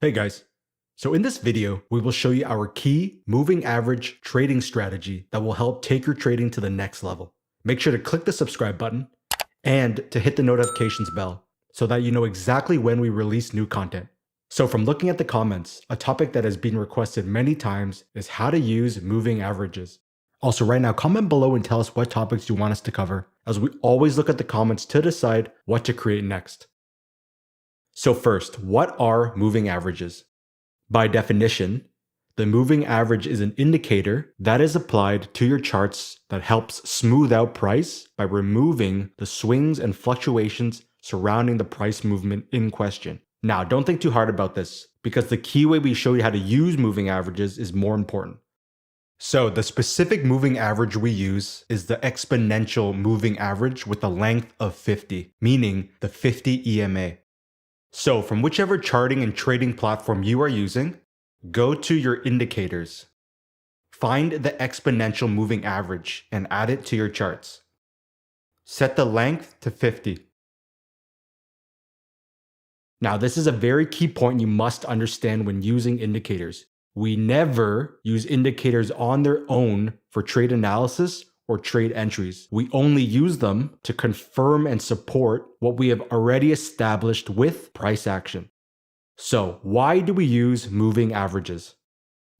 Hey guys. So in this video, we will show you our key moving average trading strategy that will help take your trading to the next level. Make sure to click the subscribe button and to hit the notifications bell so that you know exactly when we release new content. So from looking at the comments, a topic that has been requested many times is how to use moving averages. Also right now, comment below and tell us what topics you want us to cover, as we always look at the comments to decide what to create next. So first, what are moving averages? By definition, the moving average is an indicator that is applied to your charts that helps smooth out price by removing the swings and fluctuations surrounding the price movement in question. Now, don't think too hard about this, because the key way we show you how to use moving averages is more important. So the specific moving average we use is the exponential moving average with a length of 50, meaning the 50 EMA. So from whichever charting and trading platform you are using, go to your indicators. Find the exponential moving average and add it to your charts. Set the length to 50. Now this is a very key point you must understand when using indicators. We never use indicators on their own for trade analysis or trade entries. We only use them to confirm and support what we have already established with price action. So why do we use moving averages?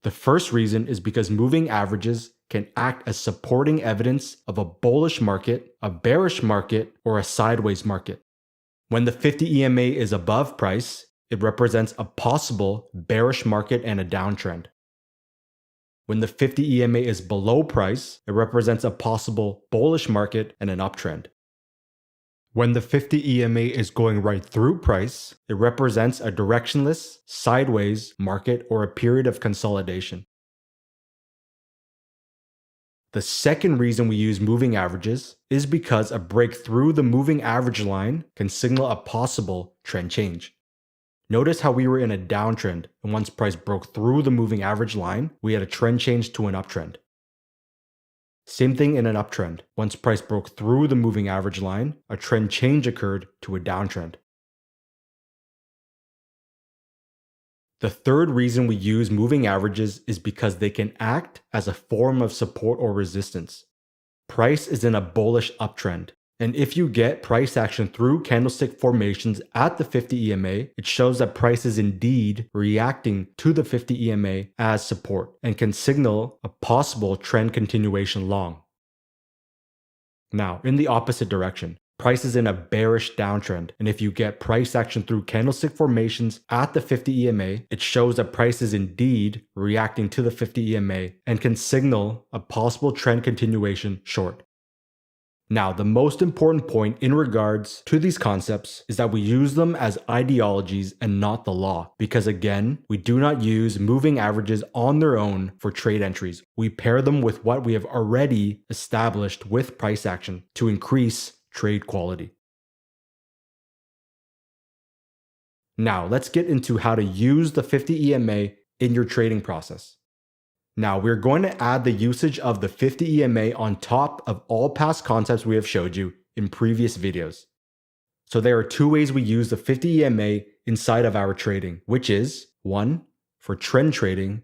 The first reason is because moving averages can act as supporting evidence of a bullish market, a bearish market, or a sideways market. When the 50 EMA is above price, it represents a possible bearish market and a downtrend. When the 50 EMA is below price, it represents a possible bullish market and an uptrend. When the 50 EMA is going right through price, it represents a directionless, sideways market or a period of consolidation. The second reason we use moving averages is because a break through the moving average line can signal a possible trend change. Notice how we were in a downtrend, and once price broke through the moving average line, we had a trend change to an uptrend. Same thing in an uptrend. Once price broke through the moving average line, a trend change occurred to a downtrend. The third reason we use moving averages is because they can act as a form of support or resistance. Price is in a bullish uptrend. And if you get price action through candlestick formations at the 50 EMA, it shows that price is indeed reacting to the 50 EMA as support and can signal a possible trend continuation long. Now, in the opposite direction, price is in a bearish downtrend, and if you get price action through candlestick formations at the 50 EMA, it shows that price is indeed reacting to the 50 EMA and can signal a possible trend continuation short. Now, the most important point in regards to these concepts is that we use them as ideologies and not the law, because again, we do not use moving averages on their own for trade entries. We pair them with what we have already established with price action to increase trade quality. Now, let's get into how to use the 50 EMA in your trading process. Now, we're going to add the usage of the 50 EMA on top of all past concepts we have showed you in previous videos. So there are two ways we use the 50 EMA inside of our trading, which is 1, for trend trading,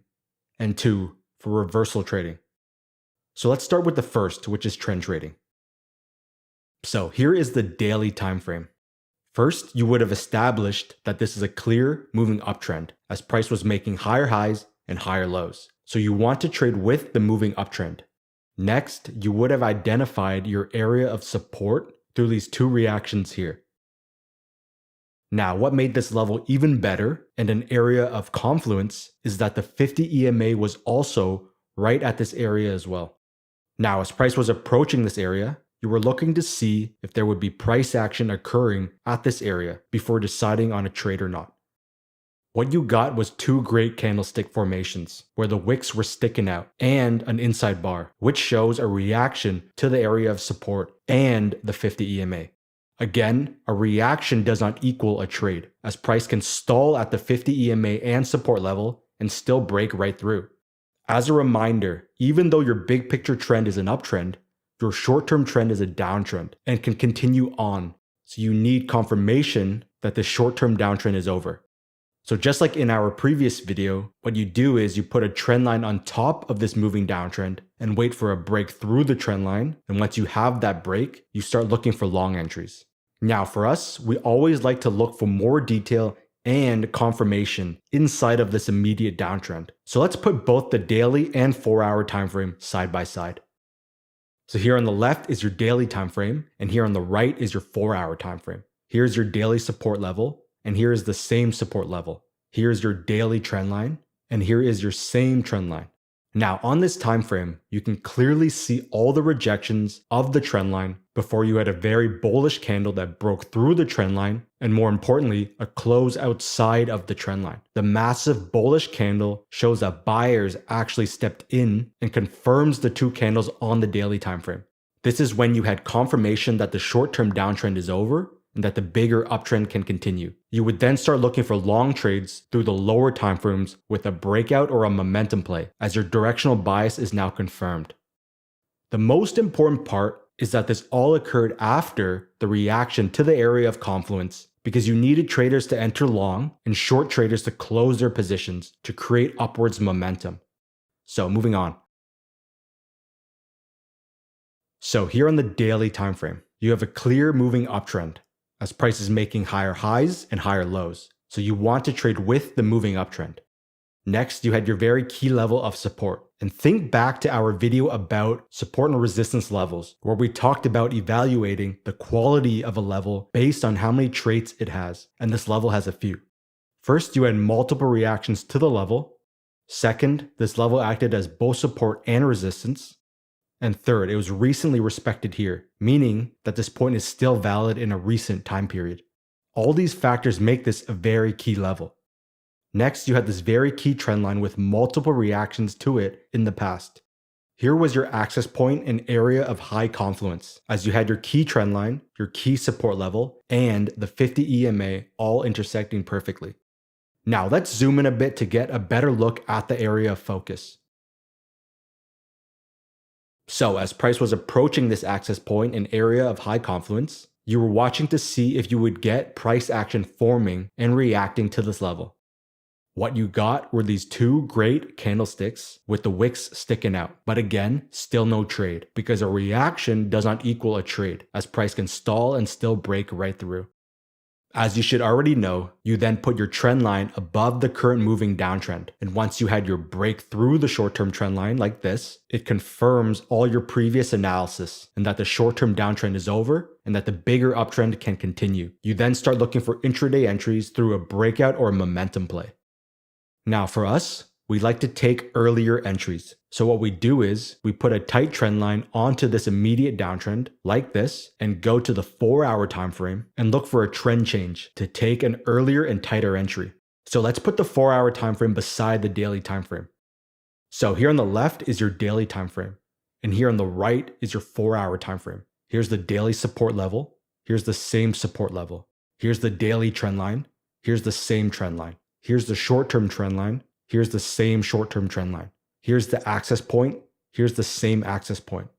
and 2, for reversal trading. So let's start with the first, which is trend trading. So here is the daily time frame. First, you would have established that this is a clear moving uptrend, as price was making higher highs and higher lows. So you want to trade with the moving uptrend. Next, you would have identified your area of support through these two reactions here. Now, what made this level even better and an area of confluence is that the 50 EMA was also right at this area as well. Now, as price was approaching this area, you were looking to see if there would be price action occurring at this area before deciding on a trade or not. What you got was two great candlestick formations, where the wicks were sticking out, and an inside bar, which shows a reaction to the area of support and the 50 EMA. Again, a reaction does not equal a trade, as price can stall at the 50 EMA and support level and still break right through. As a reminder, even though your big picture trend is an uptrend, your short-term trend is a downtrend and can continue on. So you need confirmation that the short-term downtrend is over. So just like in our previous video, what you do is you put a trend line on top of this moving downtrend and wait for a break through the trend line. And once you have that break, you start looking for long entries. Now for us, we always like to look for more detail and confirmation inside of this immediate downtrend. So let's put both the daily and 4-hour time frame side by side. So here on the left is your daily time frame, and here on the right is your 4-hour time frame. Here's your daily support level, and here is the same support level. Here's your daily trend line, and here is your same trend line. Now on this time frame, you can clearly see all the rejections of the trend line before you had a very bullish candle that broke through the trend line, and more importantly, a close outside of the trend line. The massive bullish candle shows that buyers actually stepped in and confirms the two candles on the daily time frame. This is when you had confirmation that the short-term downtrend is over and that the bigger uptrend can continue. You would then start looking for long trades through the lower timeframes with a breakout or a momentum play, as your directional bias is now confirmed. The most important part is that this all occurred after the reaction to the area of confluence, because you needed traders to enter long and short traders to close their positions to create upwards momentum. So moving on. So here on the daily time frame, you have a clear moving uptrend, as price is making higher highs and higher lows. So you want to trade with the moving uptrend. Next, you had your very key level of support. And think back to our video about support and resistance levels, where we talked about evaluating the quality of a level based on how many traits it has. And this level has a few. First, you had multiple reactions to the level. Second, this level acted as both support and resistance. And third, it was recently respected here, meaning that this point is still valid in a recent time period. All these factors make this a very key level. Next, you had this very key trend line with multiple reactions to it in the past. Here was your access point and area of high confluence, as you had your key trend line, your key support level, and the 50 EMA all intersecting perfectly. Now let's zoom in a bit to get a better look at the area of focus. So as price was approaching this access point and area of high confluence, you were watching to see if you would get price action forming and reacting to this level. What you got were these two great candlesticks with the wicks sticking out, but again, still no trade, because a reaction does not equal a trade, as price can stall and still break right through. As you should already know, you then put your trend line above the current moving downtrend. And once you had your break through the short-term trend line like this, it confirms all your previous analysis and that the short-term downtrend is over and that the bigger uptrend can continue. You then start looking for intraday entries through a breakout or a momentum play. Now for us, we like to take earlier entries. So what we do is we put a tight trend line onto this immediate downtrend like this and go to the 4-hour time frame and look for a trend change to take an earlier and tighter entry. So let's put the 4-hour time frame beside the daily time frame. So here on the left is your daily time frame, and here on the right is your 4-hour time frame. Here's the daily support level. Here's the same support level. Here's the daily trend line. Here's the same trend line. Here's the short-term trend line. Here's the same short-term trend line. Here's the access point. Here's the same access point.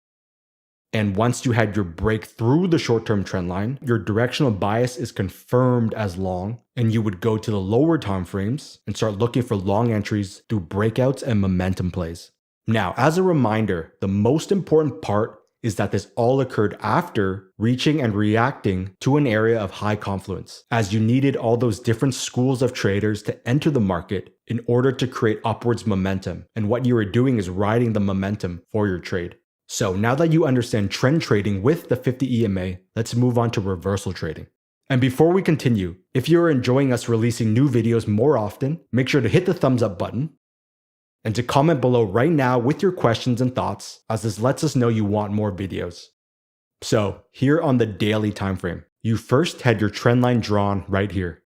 And once you had your break through the short-term trend line, your directional bias is confirmed as long, and you would go to the lower time frames and start looking for long entries through breakouts and momentum plays. Now, as a reminder, the most important part is that this all occurred after reaching and reacting to an area of high confluence, as you needed all those different schools of traders to enter the market in order to create upwards momentum. And what you are doing is riding the momentum for your trade. So now that you understand trend trading with the 50 EMA, let's move on to reversal trading. And before we continue, if you're enjoying us releasing new videos more often, make sure to hit the thumbs up button and to comment below right now with your questions and thoughts, as this lets us know you want more videos. So here on the daily time frame, you first had your trend line drawn right here.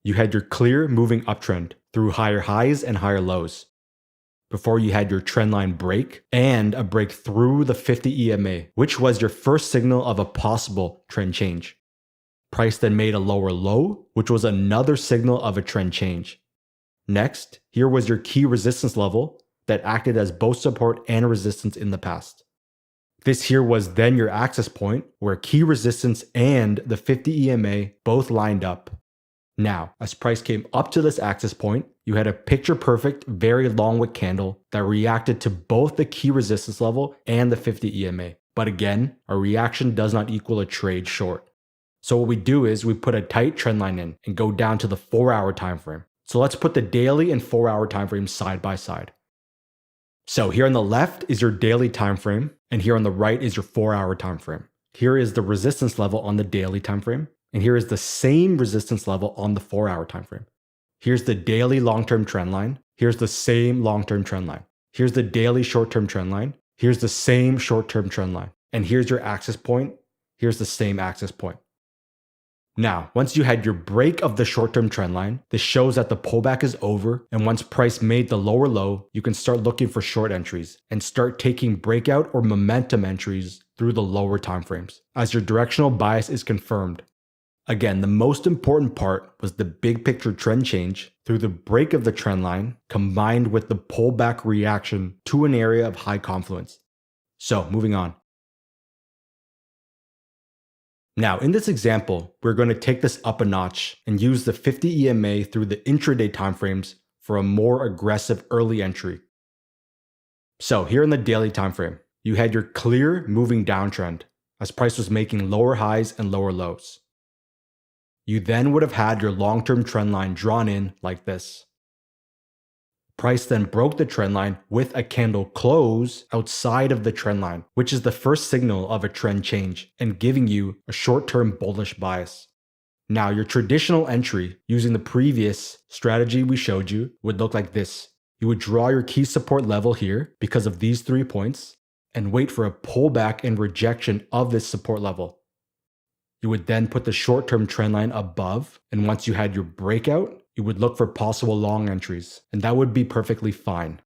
You had your clear moving uptrend through higher highs and higher lows, before you had your trend line break and a break through the 50 EMA, which was your first signal of a possible trend change. Price then made a lower low, which was another signal of a trend change. Next, here was your key resistance level that acted as both support and resistance in the past. This here was then your access point where key resistance and the 50 EMA both lined up. Now, as price came up to this access point, you had a picture perfect, very long wick candle that reacted to both the key resistance level and the 50 EMA. But again, a reaction does not equal a trade short. So what we do is we put a tight trend line in and go down to the 4-hour time frame. So let's put the daily and 4-hour time frames side by side. So here on the left is your daily time frame, and here on the right is your 4-hour time frame. Here is the resistance level on the daily time frame, and here is the same resistance level on the 4-hour time frame. Here's the daily long-term trend line. Here's the same long-term trend line. Here's the daily short-term trend line. Here's the same short-term trend line. And here's your access point. Here's the same access point. Now, once you had your break of the short-term trend line, this shows that the pullback is over, and once price made the lower low, you can start looking for short entries and start taking breakout or momentum entries through the lower time frames as your directional bias is confirmed. Again, the most important part was the big picture trend change through the break of the trend line combined with the pullback reaction to an area of high confluence. So, moving on. Now, in this example, we're going to take this up a notch and use the 50 EMA through the intraday timeframes for a more aggressive early entry. So here in the daily time frame, you had your clear moving downtrend as price was making lower highs and lower lows. You then would have had your long-term trend line drawn in like this. Price then broke the trend line with a candle close outside of the trend line, which is the first signal of a trend change and giving you a short-term bullish bias. Now, your traditional entry using the previous strategy we showed you would look like this. You would draw your key support level here because of these 3 points and wait for a pullback and rejection of this support level. You would then put the short-term trend line above, and once you had your breakout, you would look for possible long entries, and that would be perfectly fine.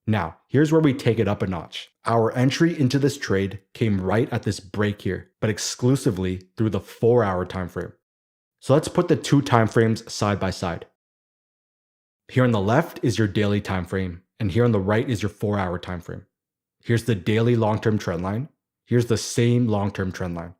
Now, here's where we take it up a notch. Our entry into this trade came right at this break here, but exclusively through the 4-hour time frame. So let's put the 2 time frames side by side. Here on the left is your daily time frame, and here on the right is your 4-hour time frame. Here's the daily long-term trend line. Here's the same long-term trend line.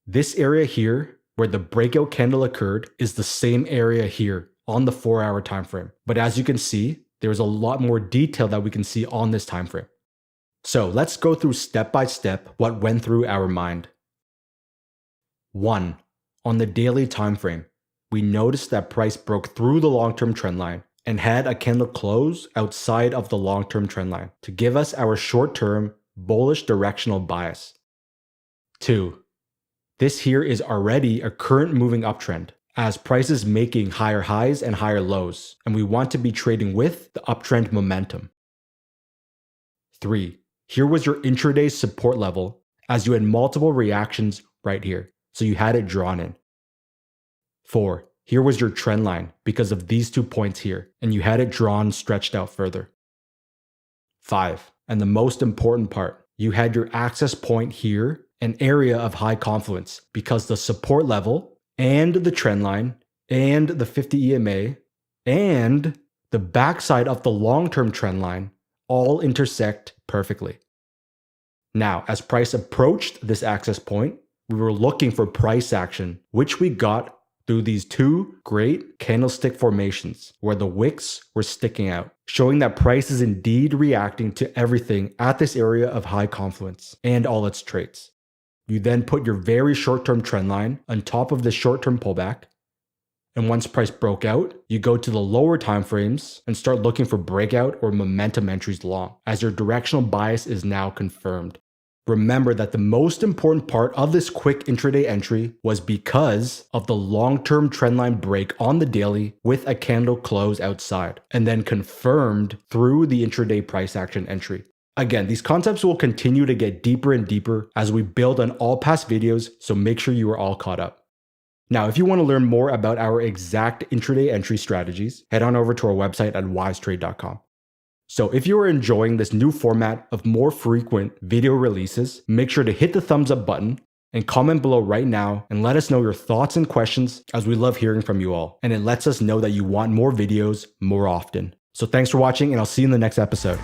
This area here, where the breakout candle occurred, is the same area here on the 4-hour time frame. But as you can see, there's a lot more detail that we can see on this time frame. So let's go through step by step what went through our mind. 1. On the daily time frame, we noticed that price broke through the long-term trend line and had a candle close outside of the long-term trend line to give us our short-term bullish directional bias. 2. This here is already a current moving uptrend as price is making higher highs and higher lows, and we want to be trading with the uptrend momentum. 3. Here was your intraday support level as you had multiple reactions right here, so you had it drawn in. 4. Here was your trend line because of these 2 points here, and you had it drawn stretched out further. 5. And the most important part, you had your access point here, an area of high confluence, because the support level and the trend line and the 50 EMA and the backside of the long-term trend line all intersect perfectly. Now, as price approached this access point, we were looking for price action, which we got through these 2 great candlestick formations where the wicks were sticking out, showing that price is indeed reacting to everything at this area of high confluence and all its traits. You then put your very short-term trend line on top of the short-term pullback. And once price broke out, you go to the lower time frames and start looking for breakout or momentum entries long, as your directional bias is now confirmed. Remember that the most important part of this quick intraday entry was because of the long-term trendline break on the daily with a candle close outside, and then confirmed through the intraday price action entry. Again, these concepts will continue to get deeper and deeper as we build on all past videos, so make sure you are all caught up. Now, if you want to learn more about our exact intraday entry strategies, head on over to our website at wisetrade.com. So if you are enjoying this new format of more frequent video releases, make sure to hit the thumbs up button and comment below right now and let us know your thoughts and questions, as we love hearing from you all. And it lets us know that you want more videos more often. So thanks for watching, and I'll see you in the next episode.